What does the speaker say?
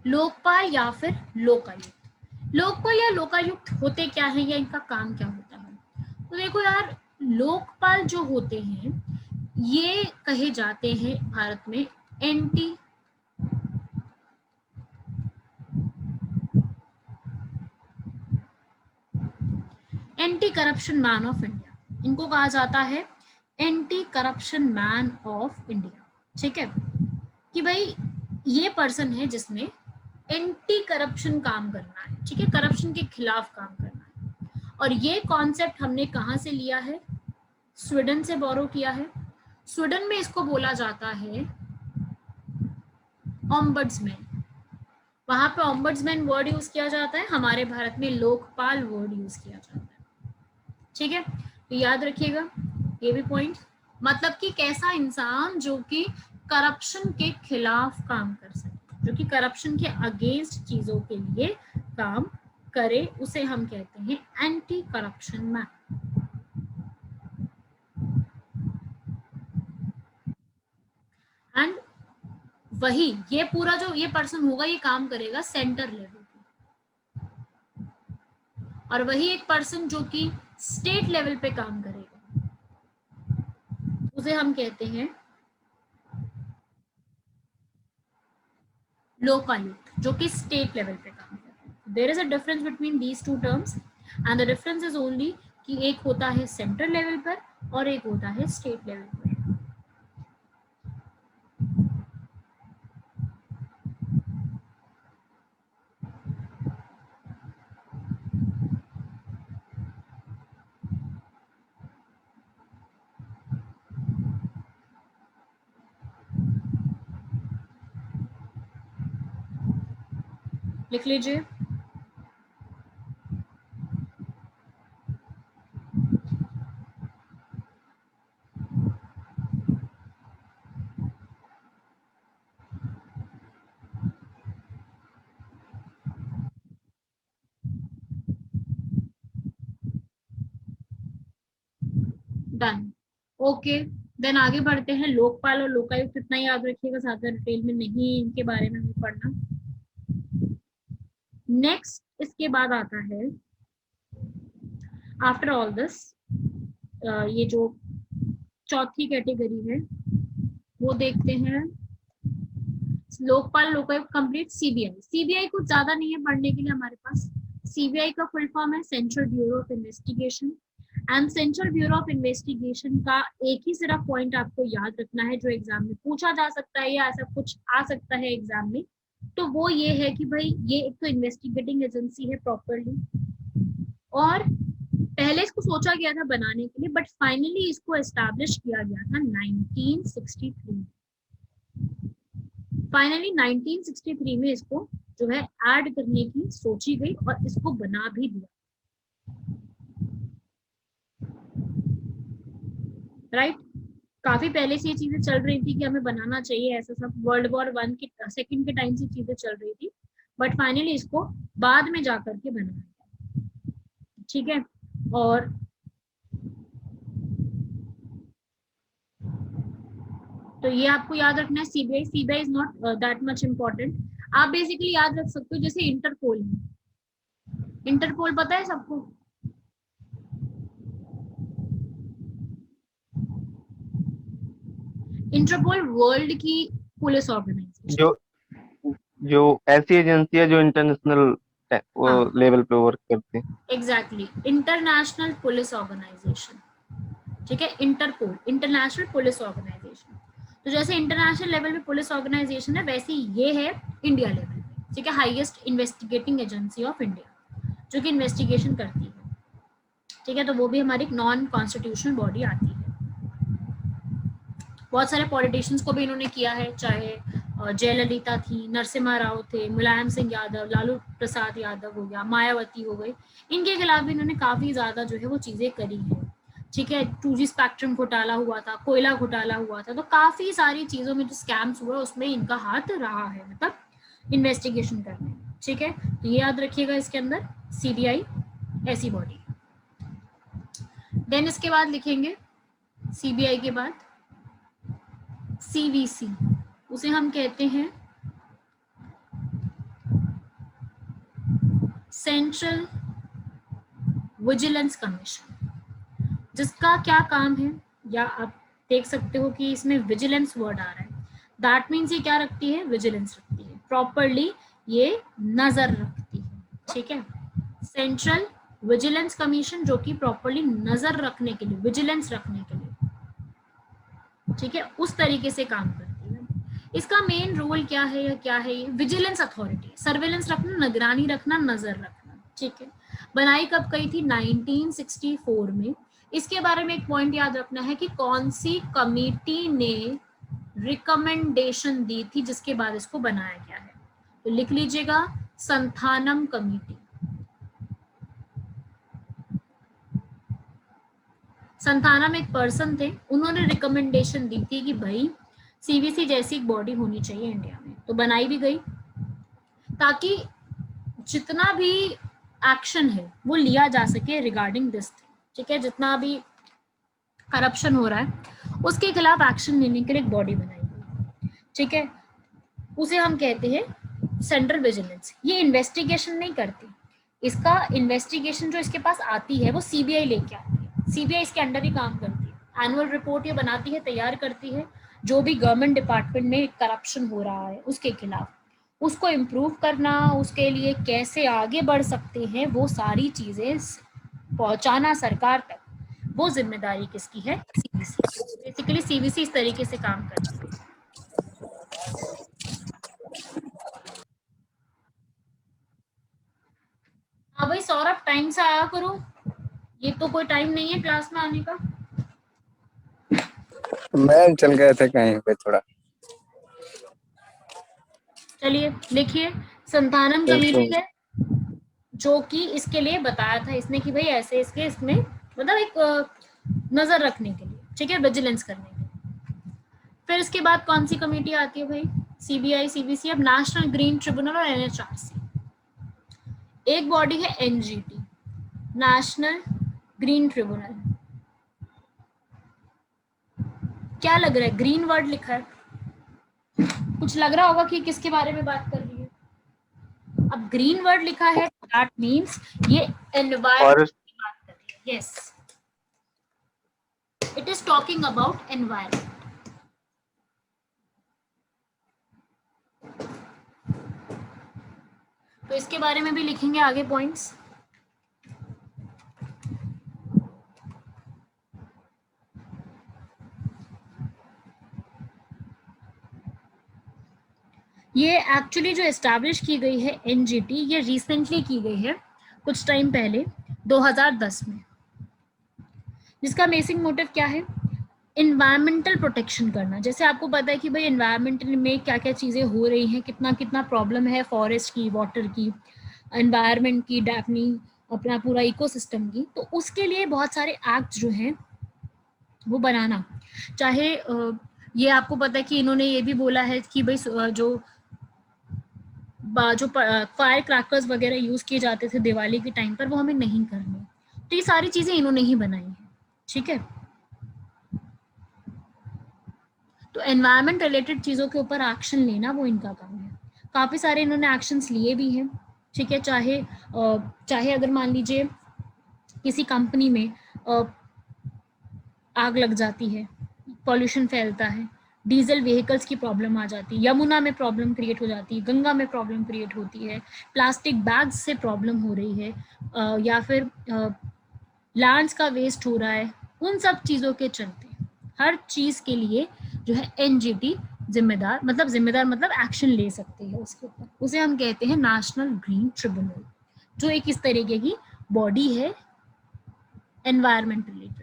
लोकपाल या फिर लोकायुक्त। लोकपाल या लोकायुक्त होते क्या है या इनका काम क्या होता है? तो देखो यार, लोकपाल जो होते हैं ये कहे जाते हैं भारत में anti corruption man of India. इनको कहा जाता है anti corruption man of India. ठीक है, कि भाई ये पर्सन है जिसने एंटी करप्शन काम करना है, ठीक है, करप्शन के खिलाफ काम करना है। और ये कॉन्सेप्ट हमने कहां से लिया है? स्वीडन से बोरो किया है। स्वीडन में इसको बोला जाता है ऑम्बड्समैन। वहां पे ऑम्बड्समैन वर्ड यूज किया जाता है, हमारे भारत में लोकपाल वर्ड यूज किया जाता है। ठीक है, तो याद रखिएगा ये भी पॉइंट। मतलब कि कैसा इंसान जो कि करप्शन के खिलाफ काम कर सके, जो कि करप्शन के अगेंस्ट चीजों के लिए काम करे, उसे हम कहते हैं एंटी करप्शन मैन। एंड वही ये पूरा जो ये पर्सन होगा ये काम करेगा सेंटर लेवल पे, और वही एक पर्सन जो कि स्टेट लेवल पे काम करेगा उसे हम कहते हैं लोकायुक्त, जो कि स्टेट लेवल पे काम करते हैं। There is a difference between these two terms and the difference is only कि एक होता है सेंट्रल लेवल पर और एक होता है स्टेट लेवल पर। लिख लीजिए। Done, okay. देन आगे बढ़ते हैं। लोकपाल और लोकायुक्त इतना याद रखिएगा, ज्यादा डिटेल में नहीं इनके बारे में हमें पढ़ना। नेक्स्ट इसके बाद आता है आफ्टर ऑल दिस, ये जो चौथी कैटेगरी है वो देखते हैं Lokpal Lokayukta complete CBI. CBI कुछ ज्यादा नहीं है पढ़ने के लिए हमारे पास। सीबीआई का फुल फॉर्म है central bureau of investigation. And central bureau of investigation का एक ही सिर्फ पॉइंट आपको याद रखना है जो एग्जाम में पूछा जा सकता है या ऐसा कुछ आ सकता है एग्जाम में, तो वो ये है कि भाई ये एक तो इन्वेस्टिगेटिंग एजेंसी है प्रॉपरली, और पहले इसको सोचा गया था बनाने के लिए बट फाइनली इसको एस्टैब्लिश किया गया था 1963 में। फाइनली 1963 में इसको जो है ऐड करने की सोची गई और इसको बना भी दिया। राइट, काफी पहले से ये चीजें चल रही थी कि हमें बनाना चाहिए ऐसा सब, वर्ल्ड वॉर 1 की सेकंड के टाइम से चीजें चल रही थी बट फाइनली इसको बाद में जाकर के बनाया गया। ठीक है, और तो ये आपको याद रखना है। CBI, CBI is not that much important. आप बेसिकली याद रख सकते हो जैसे इंटरपोल है। इंटरपोल पता है सबको? इंटरपोल वर्ल्ड की पुलिस ऑर्गेनाइजेशन। जो जो ऐसी एजेंसी है जो इंटरनेशनल हाँ, लेवल पे वर्क करती है। Exactly, international police organisation. ठीक है, इंटरपोल इंटरनेशनल पुलिस ऑर्गेनाइजेशन। तो जैसे इंटरनेशनल लेवल पे पुलिस ऑर्गेनाइजेशन है वैसे ये है इंडिया लेवल पे। ठीक है, highest investigating agency of India जो कि इन्वेस्टिगेशन करती है। ठीक है, तो वो भी हमारी नॉन कॉन्स्टिट्यूशनल बॉडी आती है। बहुत सारे पॉलिटिशियंस को भी इन्होंने किया है, चाहे जयललिता थी, नरसिम्हा राव थे, मुलायम सिंह यादव, लालू प्रसाद यादव हो गया, मायावती हो गई, इनके खिलाफ भी इन्होंने काफी ज्यादा जो है वो चीजें करी है। ठीक है, 2G स्पेक्ट्रम घोटाला हुआ था, कोयला घोटाला हुआ था, तो काफी सारी चीजों में जो स्कैम्स हुए उसमें इनका हाथ रहा है, मतलब इन्वेस्टिगेशन करने में। ठीक है, तो ये याद रखिएगा इसके अंदर सीबीआई ऐसी बॉडी। देन इसके बाद लिखेंगे सीबीआई के बाद सीवीसी, उसे हम कहते हैं सेंट्रल विजिलेंस कमीशन, जिसका क्या काम है, या आप देख सकते हो कि इसमें विजिलेंस वर्ड आ रहा है, दैट मीन्स ये क्या रखती है, विजिलेंस रखती है, प्रॉपरली ये नजर रखती है, ठीक है। सेंट्रल विजिलेंस कमीशन जो कि प्रॉपरली नजर रखने के लिए, विजिलेंस रखने के लिए, ठीक है, उस तरीके से काम करती है। इसका मेन रोल क्या है, या क्या है, ये विजिलेंस अथॉरिटी, सर्वेलेंस रखना, निगरानी रखना, नजर रखना, ठीक है। बनाई कब गई थी, 1964 में। इसके बारे में एक पॉइंट याद रखना है कि कौन सी कमेटी ने रिकमेंडेशन दी थी जिसके बाद इसको बनाया गया है, तो लिख लीजिएगा, संथानम कमेटी। संथानम एक पर्सन थे, उन्होंने रिकमेंडेशन दी थी कि भाई सीवीसी जैसी एक बॉडी होनी चाहिए इंडिया में, तो बनाई भी गई ताकि जितना भी एक्शन है वो लिया जा सके रिगार्डिंग दिस, ठीक है, जितना भी करप्शन हो रहा है उसके खिलाफ एक्शन लेने के लिए एक बॉडी बनाई गई, ठीक है। उसे हम कहते हैं सेंट्रल विजिलेंस। ये इन्वेस्टिगेशन नहीं करती, इसका इन्वेस्टिगेशन जो इसके पास आती है वो सीबीआई लेके आती है, सीबीआई इसके अंडर ही काम करती है, एनुअल रिपोर्ट ये बनाती है, तैयार करती है, जो भी गवर्नमेंट डिपार्टमेंट में करप्शन हो रहा है उसके खिलाफ, उसको इम्प्रूव करना, उसके लिए कैसे आगे बढ़ सकते हैं, वो सारी चीजें पहुंचाना सरकार तक, वो जिम्मेदारी किसकी है, सीबीसी। बेसिकली सीबीसी इस तरीके से काम करती है। हाँ भाई सौरभ, टाइम से आया करो, ये तो कोई टाइम नहीं है क्लास में आने का। मैं चल गए थे कहीं पे थोड़ा। चलिए लिखिए, संतानम कमेटी है जो कि इसके लिए बताया था इसने कि भाई ऐसे इसके इसमें मतलब एक नजर रखने के लिए, ठीक है, विजिलेंस करने के लिए। फिर इसके बाद कौन सी कमेटी आती है भाई, सीबीआई, सीबीसी, अब नेशनल ग्रीन ट्रिब्यूनल और एनएचआरसी। एक बॉडी है एनजीटी, नेशनल ग्रीन ट्रिब्यूनल। क्या लग रहा है, ग्रीन वर्ड लिखा है, कुछ लग रहा होगा कि किसके बारे में बात कर रही है। अब ग्रीन वर्ड लिखा है, दैट मींस ये एनवायरनमेंट की बात कर रही है। Yes, it is talking about environment. तो इसके बारे में भी लिखेंगे आगे पॉइंट्स। ये एक्चुअली जो एस्टैब्लिश की गई है एनजीटी, ये रिसेंटली की गई है, कुछ टाइम पहले 2010 में, जिसका बेसिक मोटिव क्या है, इन्वायरमेंटल प्रोटेक्शन करना। जैसे आपको पता है कि भाई इन्वायरमेंट में क्या क्या चीज़ें हो रही हैं, कितना कितना प्रॉब्लम है फॉरेस्ट की, वाटर की, एनवायरमेंट की, डेफनी अपना पूरा इकोसिस्टम की, तो उसके लिए बहुत सारे एक्ट जो हैं वो बनाना। चाहे ये आपको पता है कि इन्होंने ये भी बोला है कि भाई जो फायर क्रैकर्स वगैरह यूज किए जाते थे दिवाली के टाइम पर, वो हमें नहीं करने। तो ये सारी चीजें इन्होंने ही बनाई है, ठीक है। तो एनवायरमेंट रिलेटेड चीजों के ऊपर एक्शन लेना वो इनका काम है। काफी सारे इन्होंने एक्शंस लिए भी हैं, ठीक है। चाहे अगर मान लीजिए किसी कंपनी में आग लग जाती है, पॉल्यूशन फैलता है, डीजल व्हीकल्स की प्रॉब्लम आ जाती है, यमुना में प्रॉब्लम क्रिएट हो जाती है, गंगा में प्रॉब्लम क्रिएट होती है, प्लास्टिक बैग्स से प्रॉब्लम हो रही है, या फिर लैंड्स का वेस्ट हो रहा है, उन सब चीज़ों के चलते हर चीज़ के लिए जो है एनजीटी जिम्मेदार मतलब एक्शन ले सकती है उसके ऊपर। उसे हम कहते हैं नेशनल ग्रीन ट्रिब्यूनल, जो एक इस तरीके की बॉडी है एनवायरमेंट रिलेटेड।